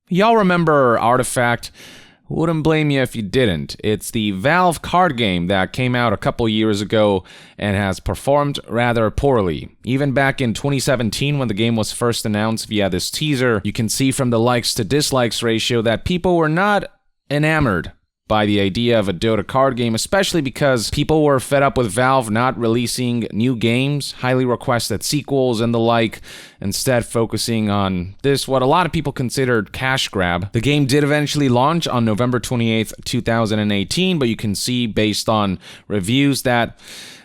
Y'all remember Artifact? Wouldn't blame you if you didn't. It's the Valve card game that came out a couple years ago and has performed rather poorly. Even back in 2017 when the game was first announced via this teaser, you can see from the likes to dislikes ratio that people were not enamored by the idea of a Dota card game, especially because people were fed up with Valve not releasing new games, highly requested sequels, and the like, instead focusing on this, what a lot of people considered cash grab. The game did eventually launch on November 28th, 2018, but you can see based on reviews that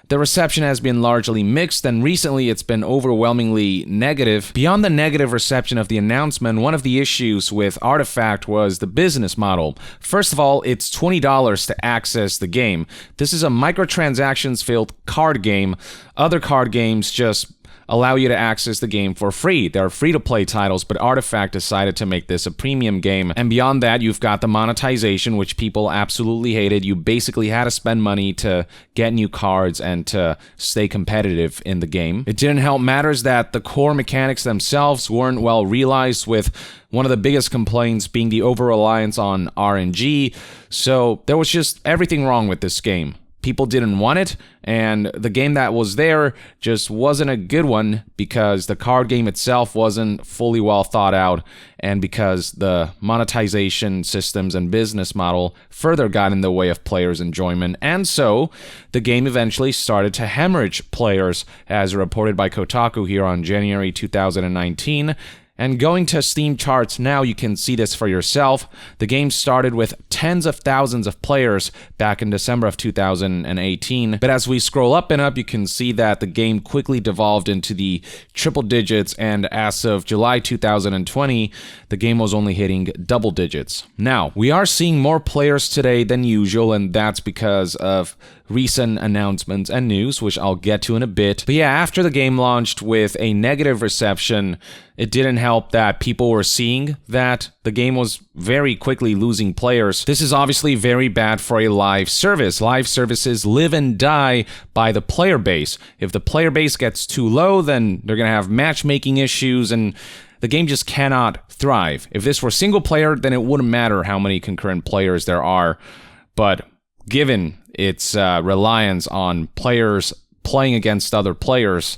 the reception has been largely mixed, and recently it's been overwhelmingly negative. Beyond the negative reception of the announcement, one of the issues with Artifact was the business model. First of all, it's $20 to access the game. This is a microtransactions-filled card game. Other card games just allow you to access the game for free. They're free-to-play titles, but Artifact decided to make this a premium game. And beyond that, you've got the monetization, which people absolutely hated. You basically had to spend money to get new cards and to stay competitive in the game. It didn't help matters that the core mechanics themselves weren't well realized, with one of the biggest complaints being the over-reliance on RNG. So there was just everything wrong with this game. People didn't want it, and the game that was there just wasn't a good one because the card game itself wasn't fully well thought out, and because the monetization systems and business model further got in the way of players' enjoyment. And so the game eventually started to hemorrhage players, as reported by Kotaku here on January 2019. And going to Steam charts now, you can see this for yourself. The game started with tens of thousands of players back in December of 2018. But as we scroll up and up, you can see that the game quickly devolved into the triple digits, and as of July 2020, the game was only hitting double digits. Now, we are seeing more players today than usual, and that's because of recent announcements and news, which I'll get to in a bit. But yeah, after the game launched with a negative reception, it didn't help that people were seeing that the game was very quickly losing players. This is obviously very bad for a live service. Live services live and die by the player base. If the player base gets too low, then they're going to have matchmaking issues, and the game just cannot thrive. If this were single player, then it wouldn't matter how many concurrent players there are. But given its reliance on players playing against other players,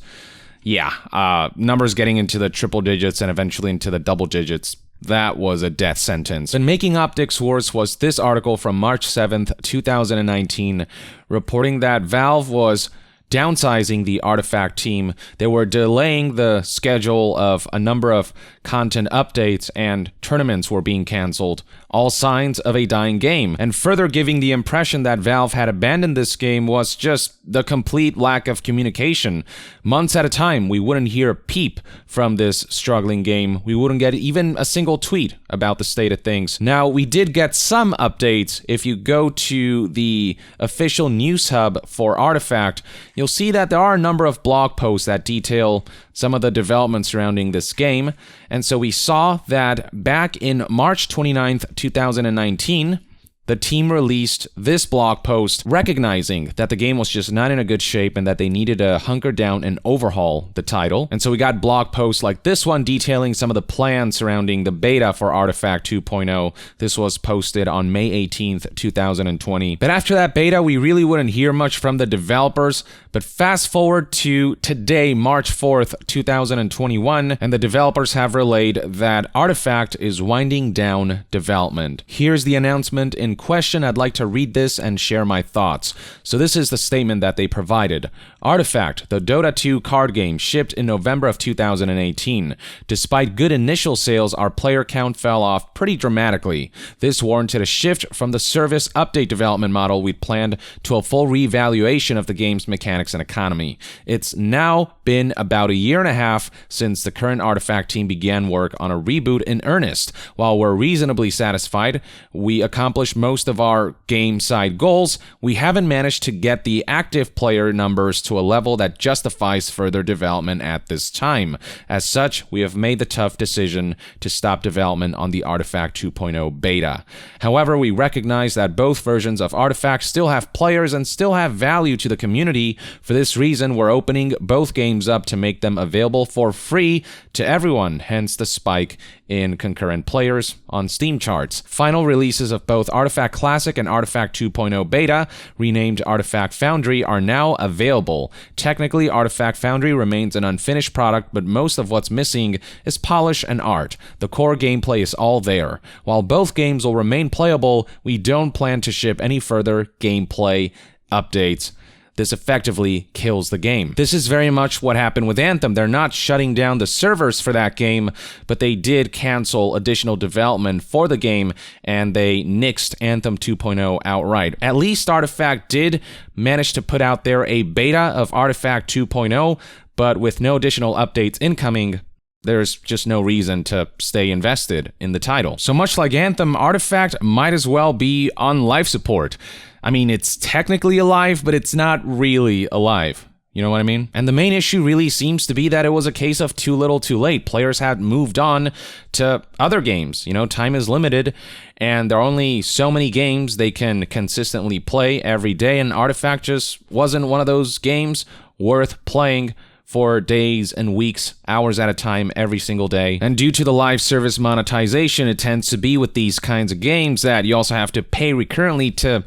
numbers getting into the triple digits and eventually into the double digits, that was a death sentence. And making optics worse was this article from March 7th, 2019, reporting that Valve was downsizing the Artifact team. They were delaying the schedule of a number of content updates, and tournaments were being canceled. All signs of a dying game. And further giving the impression that Valve had abandoned this game was just the complete lack of communication. Months at a time, we wouldn't hear a peep from this struggling game. We wouldn't get even a single tweet about the state of things. Now, we did get some updates. If you go to the official news hub for Artifact, you'll see that there are a number of blog posts that detail some of the developments surrounding this game. And so we saw that back in March 29th, 2019, the team released this blog post recognizing that the game was just not in a good shape and that they needed to hunker down and overhaul the title. And so we got blog posts like this one detailing some of the plans surrounding the beta for Artifact 2.0. This was posted on May 18th, 2020. But after that beta, we really wouldn't hear much from the developers. But fast forward to today, March 4th, 2021, and the developers have relayed that Artifact is winding down development. Here's the announcement in question. I'd like to read this and share my thoughts. So this is the statement that they provided. Artifact, the Dota 2 card game, shipped in November of 2018. Despite good initial sales, our player count fell off pretty dramatically. This warranted a shift from the service update development model we'd planned to a full reevaluation of the game's mechanics and economy. It's now been about a year and a half since the current Artifact team began work on a reboot in earnest. While we're reasonably satisfied, we accomplished most of our game side goals, we haven't managed to get the active player numbers to a level that justifies further development at this time. As such, we have made the tough decision to stop development on the Artifact 2.0 beta. However, we recognize that both versions of Artifact still have players and still have value to the community. For this reason, we're opening both games up to make them available for free to everyone, hence the spike in concurrent players on Steam charts. Final releases of both Artifact Classic and Artifact 2.0 Beta, renamed Artifact Foundry, are now available. Technically, Artifact Foundry remains an unfinished product, but most of what's missing is polish and art. The core gameplay is all there. While both games will remain playable, we don't plan to ship any further gameplay updates. This effectively kills the game. This is very much what happened with Anthem. They're not shutting down the servers for that game, but they did cancel additional development for the game, and they nixed Anthem 2.0 outright. At least Artifact did manage to put out there a beta of Artifact 2.0, but with no additional updates incoming, there's just no reason to stay invested in the title. So much like Anthem, Artifact might as well be on life support. I mean, it's technically alive, but it's not really alive. You know what I mean? And the main issue really seems to be that it was a case of too little too late. Players had moved on to other games. You know, time is limited, and there are only so many games they can consistently play every day, and Artifact just wasn't one of those games worth playing for days and weeks, hours at a time, every single day. And due to the live service monetization, it tends to be with these kinds of games that you also have to pay recurrently to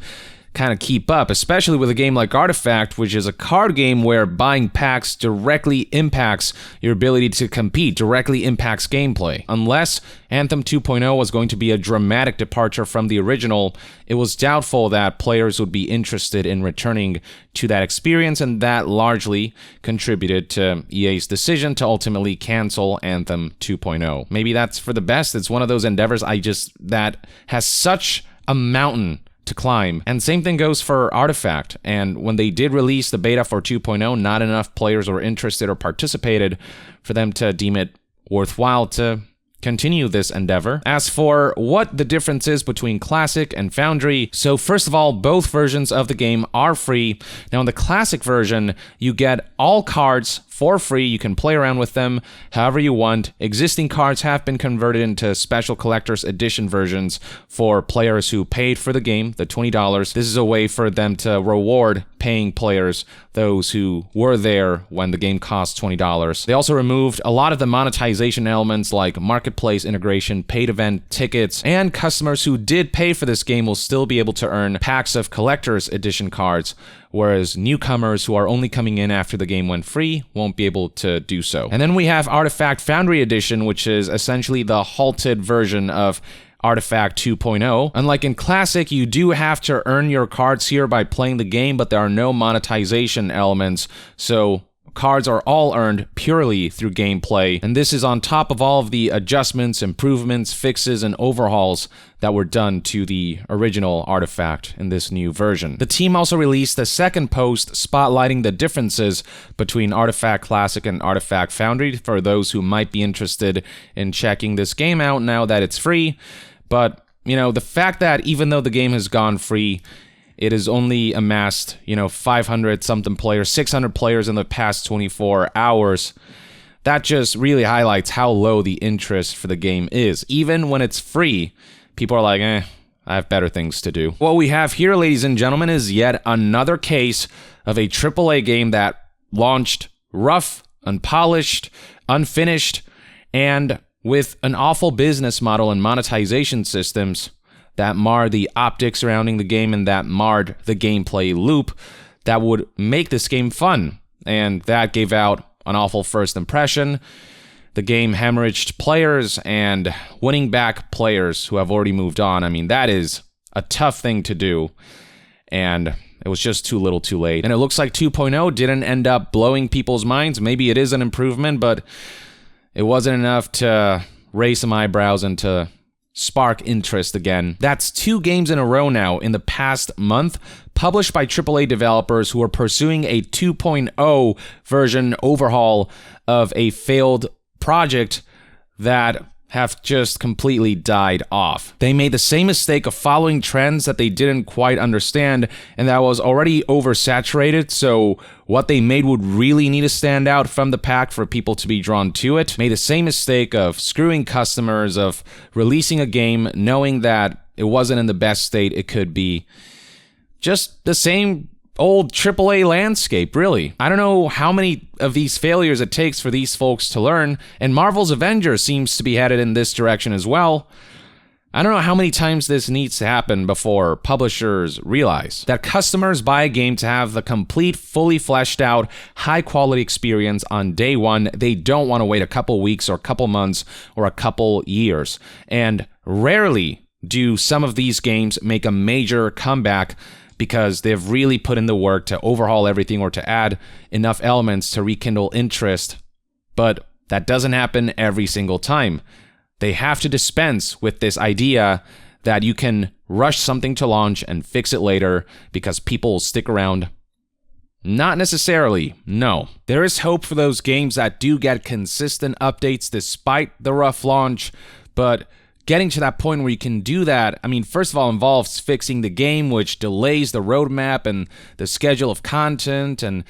kind of keep up, especially with a game like Artifact, which is a card game where buying packs directly impacts your ability to compete, directly impacts gameplay. Unless Anthem 2.0 was going to be a dramatic departure from the original, it was doubtful that players would be interested in returning to that experience, and that largely contributed to EA's decision to ultimately cancel Anthem 2.0. Maybe that's for the best. It's one of those endeavors that has such a mountain to climb. And same thing goes for Artifact. And when they did release the beta for 2.0, not enough players were interested or participated for them to deem it worthwhile to continue this endeavor. As for what the difference is between Classic and Foundry, so first of all, both versions of the game are free. Now in the Classic version, you get all cards for free. You can play around with them however you want. Existing cards have been converted into special collector's edition versions for players who paid for the game, the $20. This is a way for them to reward paying players, those who were there when the game cost $20. They also removed a lot of the monetization elements like marketplace integration, paid event tickets, and customers who did pay for this game will still be able to earn packs of collector's edition cards, whereas newcomers who are only coming in after the game went free won't be able to do so. And then we have Artifact Foundry Edition, which is essentially the halted version of Artifact 2.0. Unlike in Classic, you do have to earn your cards here by playing the game, but there are no monetization elements, so cards are all earned purely through gameplay, and this is on top of all of the adjustments, improvements, fixes, and overhauls that were done to the original Artifact in this new version. The team also released a second post spotlighting the differences between Artifact Classic and Artifact Foundry for those who might be interested in checking this game out now that it's free. But, you know, the fact that even though the game has gone free, it has only amassed, 500 something players, 600 players in the past 24 hours. That just really highlights how low the interest for the game is. Even when it's free, people are like, I have better things to do. What we have here, ladies and gentlemen, is yet another case of a AAA game that launched rough, unpolished, unfinished, and with an awful business model and monetization systems that marred the optics surrounding the game and that marred the gameplay loop that would make this game fun. And that gave out an awful first impression. The game hemorrhaged players, and winning back players who have already moved on, I mean, that is a tough thing to do. And it was just too little too late. And it looks like 2.0 didn't end up blowing people's minds. Maybe it is an improvement, but it wasn't enough to raise some eyebrows and to spark interest again. That's 2 games in a row now in the past month, published by AAA developers who are pursuing a 2.0 version overhaul of a failed project that have just completely died off. They made the same mistake of following trends that they didn't quite understand and that was already oversaturated, so what they made would really need to stand out from the pack for people to be drawn to it. Made the same mistake of screwing customers, of releasing a game knowing that it wasn't in the best state it could be. Just the same old AAA landscape, really. I don't know how many of these failures it takes for these folks to learn, and Marvel's Avengers seems to be headed in this direction as well. I don't know how many times this needs to happen before publishers realize that customers buy a game to have the complete, fully fleshed out, high-quality experience on day one. They don't want to wait a couple weeks or a couple months or a couple years. And rarely do some of these games make a major comeback because they've really put in the work to overhaul everything or to add enough elements to rekindle interest. But that doesn't happen every single time. They have to dispense with this idea that you can rush something to launch and fix it later because people will stick around. Not necessarily, no. There is hope for those games that do get consistent updates despite the rough launch, but getting to that point where you can do that, I mean, first of all, involves fixing the game, which delays the roadmap and the schedule of content, and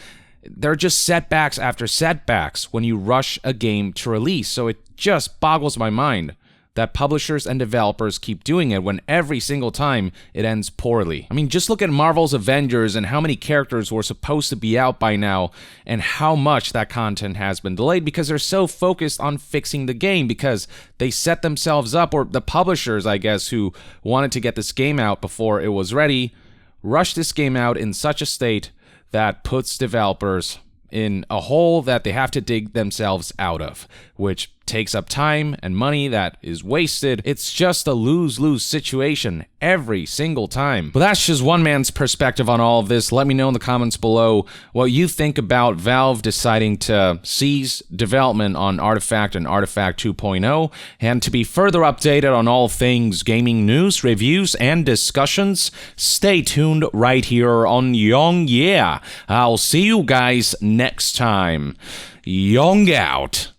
there are just setbacks after setbacks when you rush a game to release. So it just boggles my mind that publishers and developers keep doing it when every single time it ends poorly. I mean, just look at Marvel's Avengers and how many characters were supposed to be out by now and how much that content has been delayed because they're so focused on fixing the game because they set themselves up, or the publishers, I guess, who wanted to get this game out before it was ready, rushed this game out in such a state that puts developers in a hole that they have to dig themselves out of, which takes up time and money that is wasted. It's just a lose-lose situation every single time. But that's just one man's perspective on all of this. Let me know in the comments below what you think about Valve deciding to cease development on Artifact and Artifact 2.0, and to be further updated on all things gaming news, reviews, and discussions, stay tuned right here on Young Yeah. I'll see you guys next time. Young out.